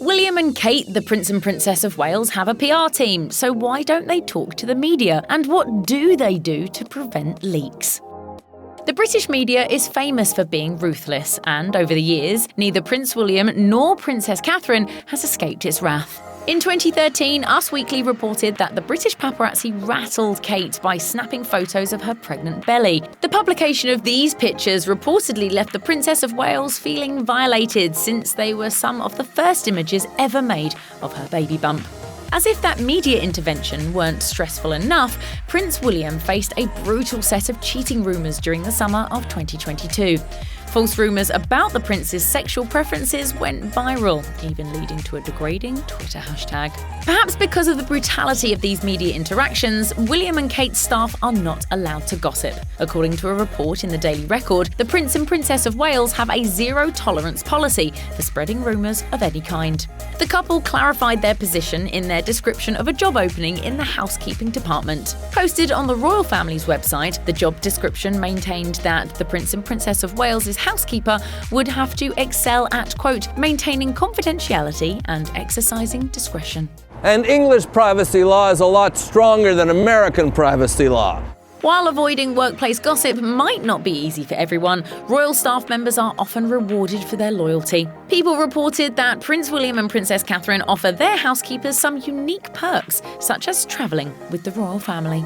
William and Kate, the Prince and Princess of Wales, have a PR team, so why don't they talk to the media? And what do they do to prevent leaks? The British media is famous for being ruthless, and over the years, neither Prince William nor Princess Catherine has escaped its wrath. In 2013, Us Weekly reported that the British paparazzi rattled Kate by snapping photos of her pregnant belly. The publication of these pictures reportedly left the Princess of Wales feeling violated, since they were some of the first images ever made of her baby bump. As if that media intervention weren't stressful enough, Prince William faced a brutal set of cheating rumours during the summer of 2022. False rumours about the prince's sexual preferences went viral, even leading to a degrading Twitter hashtag. Perhaps because of the brutality of these media interactions, William and Kate's staff are not allowed to gossip. According to a report in the Daily Record, the Prince and Princess of Wales have a zero-tolerance policy for spreading rumours of any kind. The couple clarified their position in their description of a job opening in the housekeeping department. Posted on the royal family's website, the job description maintained that the Prince and Princess of Wales's housekeeper would have to excel at, quote, maintaining confidentiality and exercising discretion. And English privacy law is a lot stronger than American privacy law. While avoiding workplace gossip might not be easy for everyone, royal staff members are often rewarded for their loyalty. People reported that Prince William and Princess Catherine offer their housekeepers some unique perks, such as travelling with the royal family.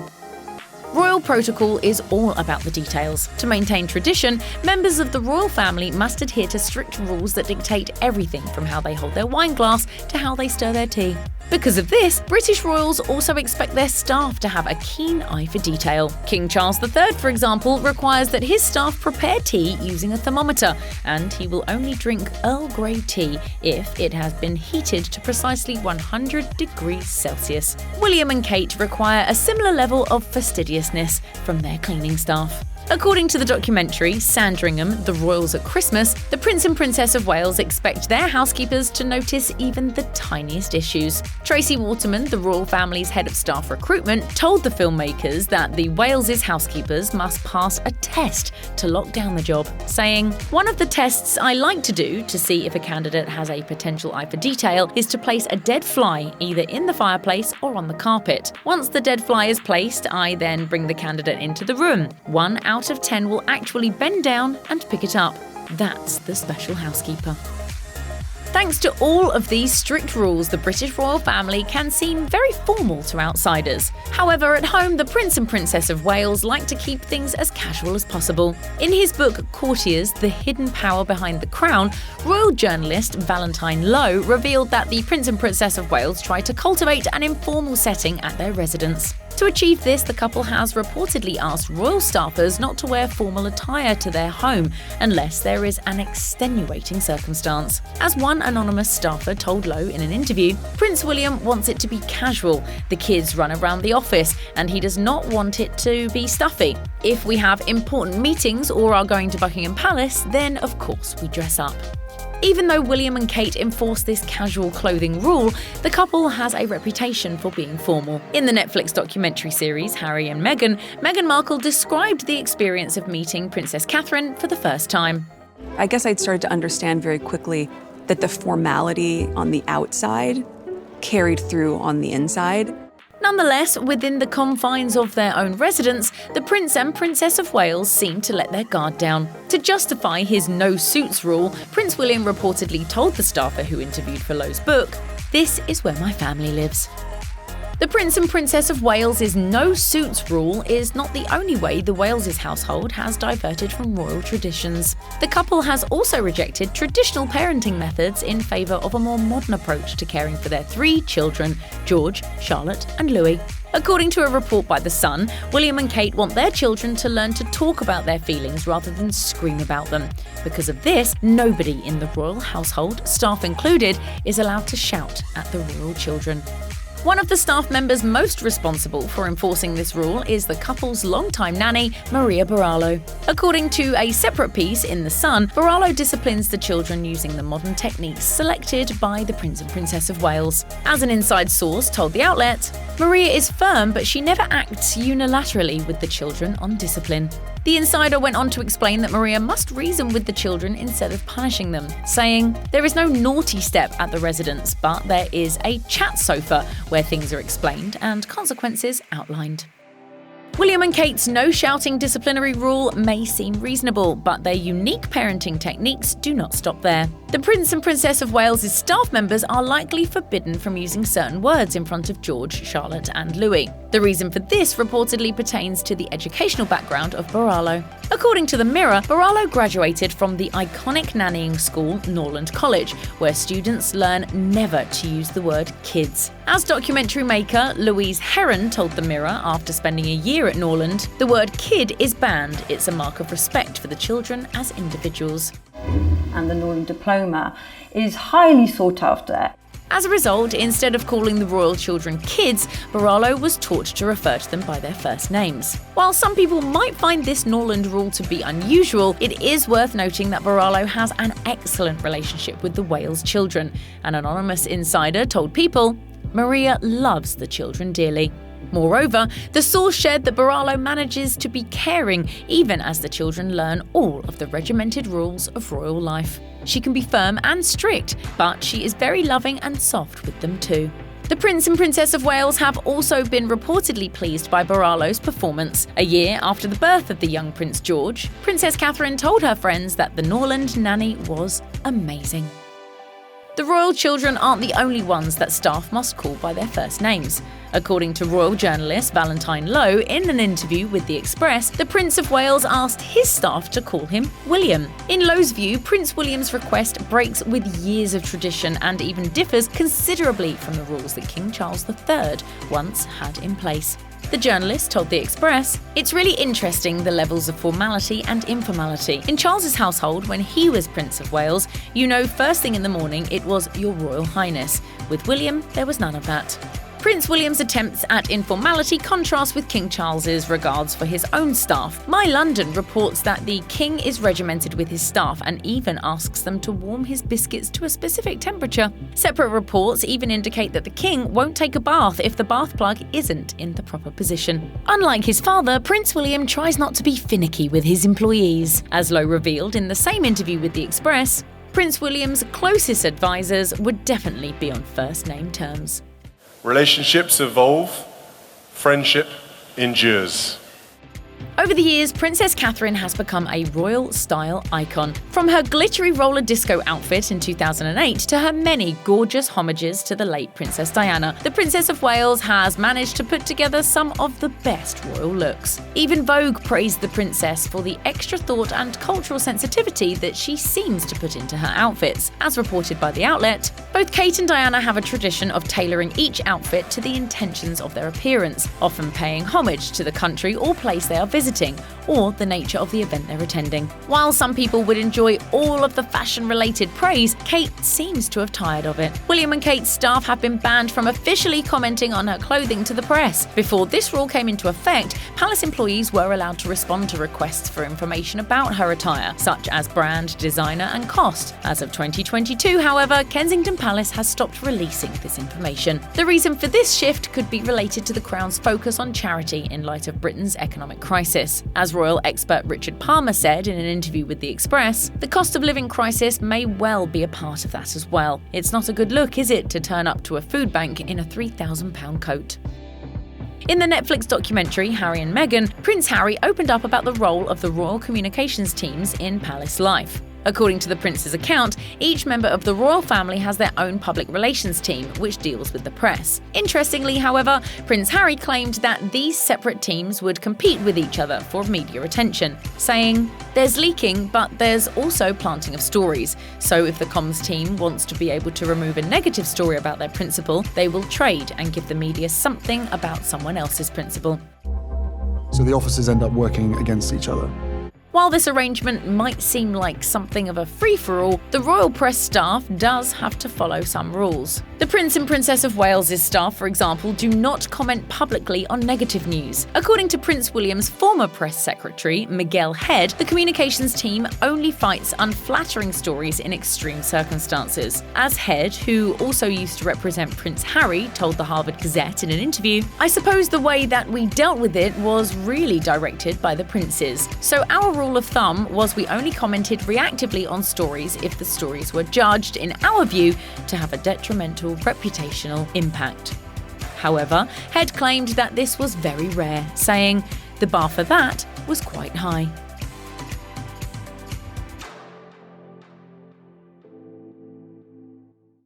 Royal protocol is all about the details. To maintain tradition, members of the royal family must adhere to strict rules that dictate everything from how they hold their wine glass to how they stir their tea. Because of this, British royals also expect their staff to have a keen eye for detail. King Charles III, for example, requires that his staff prepare tea using a thermometer, and he will only drink Earl Grey tea if it has been heated to precisely 100 degrees Celsius. William and Kate require a similar level of fastidiousness from their cleaning staff. According to the documentary Sandringham, The Royals at Christmas, the Prince and Princess of Wales expect their housekeepers to notice even the tiniest issues. Tracy Waterman, the royal family's head of staff recruitment, told the filmmakers that the Wales's housekeepers must pass a test to lock down the job, saying, "One of the tests I like to do to see if a candidate has a potential eye for detail is to place a dead fly either in the fireplace or on the carpet. Once the dead fly is placed, I then bring the candidate into the room. 1 out of 10 will actually bend down and pick it up. That's the special housekeeper." Thanks to all of these strict rules, the British royal family can seem very formal to outsiders. However, at home, the Prince and Princess of Wales like to keep things as casual as possible. In his book Courtiers: The Hidden Power Behind the Crown, royal journalist Valentine Lowe revealed that the Prince and Princess of Wales try to cultivate an informal setting at their residence. To achieve this, the couple has reportedly asked royal staffers not to wear formal attire to their home unless there is an extenuating circumstance. As one anonymous staffer told Lowe in an interview, Prince William wants it to be casual. The kids run around the office, and he does not want it to be stuffy. If we have important meetings or are going to Buckingham Palace, then of course we dress up. Even though William and Kate enforce this casual clothing rule, the couple has a reputation for being formal. In the Netflix documentary series Harry and Meghan, Meghan Markle described the experience of meeting Princess Catherine for the first time. I guess I'd started to understand very quickly that the formality on the outside carried through on the inside. Nonetheless, within the confines of their own residence, the Prince and Princess of Wales seemed to let their guard down. To justify his no suits rule, Prince William reportedly told the staffer who interviewed for Lowe's book, "This is where my family lives." The Prince and Princess of Wales's no suits rule is not the only way the Wales's household has diverted from royal traditions. The couple has also rejected traditional parenting methods in favour of a more modern approach to caring for their 3 children, George, Charlotte and Louis. According to a report by The Sun, William and Kate want their children to learn to talk about their feelings rather than scream about them. Because of this, nobody in the royal household, staff included, is allowed to shout at the royal children. One of the staff members most responsible for enforcing this rule is the couple's longtime nanny, Maria Baralo. According to a separate piece in The Sun, Baralo disciplines the children using the modern techniques selected by the Prince and Princess of Wales. As an inside source told the outlet, Maria is firm, but she never acts unilaterally with the children on discipline. The insider went on to explain that Maria must reason with the children instead of punishing them, saying, "There is no naughty step at the residence, but there is a chat sofa where things are explained and consequences outlined." William and Kate's no shouting disciplinary rule may seem reasonable, but their unique parenting techniques do not stop there. The Prince and Princess of Wales' staff members are likely forbidden from using certain words in front of George, Charlotte, and Louis. The reason for this reportedly pertains to the educational background of Borrallo. According to the Mirror, Borrallo graduated from the iconic nannying school Norland College, where students learn never to use the word kids. As documentary maker Louise Heron told the Mirror after spending a year at Norland, the word kid is banned. It's a mark of respect for the children as individuals. And the Norland diploma is highly sought after. As a result, instead of calling the royal children kids, Borrallo was taught to refer to them by their first names. While some people might find this Norland rule to be unusual, it is worth noting that Borrallo has an excellent relationship with the Wales children. An anonymous insider told People, "Maria loves the children dearly." Moreover, the source shared that Borrallo manages to be caring even as the children learn all of the regimented rules of royal life. She can be firm and strict, but she is very loving and soft with them too. The Prince and Princess of Wales have also been reportedly pleased by Borrallo's performance. A year after the birth of the young Prince George, Princess Catherine told her friends that the Norland nanny was amazing. The royal children aren't the only ones that staff must call by their first names. According to royal journalist Valentine Lowe in an interview with The Express, the Prince of Wales asked his staff to call him William. In Lowe's view, Prince William's request breaks with years of tradition and even differs considerably from the rules that King Charles III once had in place. The journalist told The Express, "It's really interesting the levels of formality and informality. In Charles's household, when he was Prince of Wales, first thing in the morning it was Your Royal Highness. With William, there was none of that." Prince William's attempts at informality contrast with King Charles's regards for his own staff. My London reports that the King is regimented with his staff and even asks them to warm his biscuits to a specific temperature. Separate reports even indicate that the King won't take a bath if the bath plug isn't in the proper position. Unlike his father, Prince William tries not to be finicky with his employees. As Lowe revealed in the same interview with The Express, Prince William's closest advisors would definitely be on first-name terms. Relationships evolve, friendship endures. Over the years, Princess Catherine has become a royal style icon. From her glittery roller disco outfit in 2008 to her many gorgeous homages to the late Princess Diana, the Princess of Wales has managed to put together some of the best royal looks. Even Vogue praised the princess for the extra thought and cultural sensitivity that she seems to put into her outfits. As reported by the outlet, both Kate and Diana have a tradition of tailoring each outfit to the intentions of their appearance, often paying homage to the country or place they are visiting, or the nature of the event they're attending. While some people would enjoy all of the fashion-related praise, Kate seems to have tired of it. William and Kate's staff have been banned from officially commenting on her clothing to the press. Before this rule came into effect, palace employees were allowed to respond to requests for information about her attire, such as brand, designer, and cost. As of 2022, however, Kensington Palace has stopped releasing this information. The reason for this shift could be related to the Crown's focus on charity in light of Britain's economic crisis. As royal expert Richard Palmer said in an interview with The Express, the cost of living crisis may well be a part of that as well. It's not a good look, is it, to turn up to a food bank in a £3,000 coat? In the Netflix documentary Harry and Meghan, Prince Harry opened up about the role of the royal communications teams in palace life. According to the prince's account, each member of the royal family has their own public relations team, which deals with the press. Interestingly, however, Prince Harry claimed that these separate teams would compete with each other for media attention, saying, "There's leaking, but there's also planting of stories. So if the comms team wants to be able to remove a negative story about their principal, they will trade and give the media something about someone else's principal." So the officers end up working against each other. While this arrangement might seem like something of a free-for-all, the royal press staff does have to follow some rules. The Prince and Princess of Wales's staff, for example, do not comment publicly on negative news. According to Prince William's former press secretary, Miguel Head, the communications team only fights unflattering stories in extreme circumstances. As Head, who also used to represent Prince Harry, told the Harvard Gazette in an interview, "I suppose the way that we dealt with it was really directed by the princes. So our rule of thumb was we only commented reactively on stories if the stories were judged, in our view, to have a detrimental reputational impact." However, Head claimed that this was very rare, saying, "The bar for that was quite high."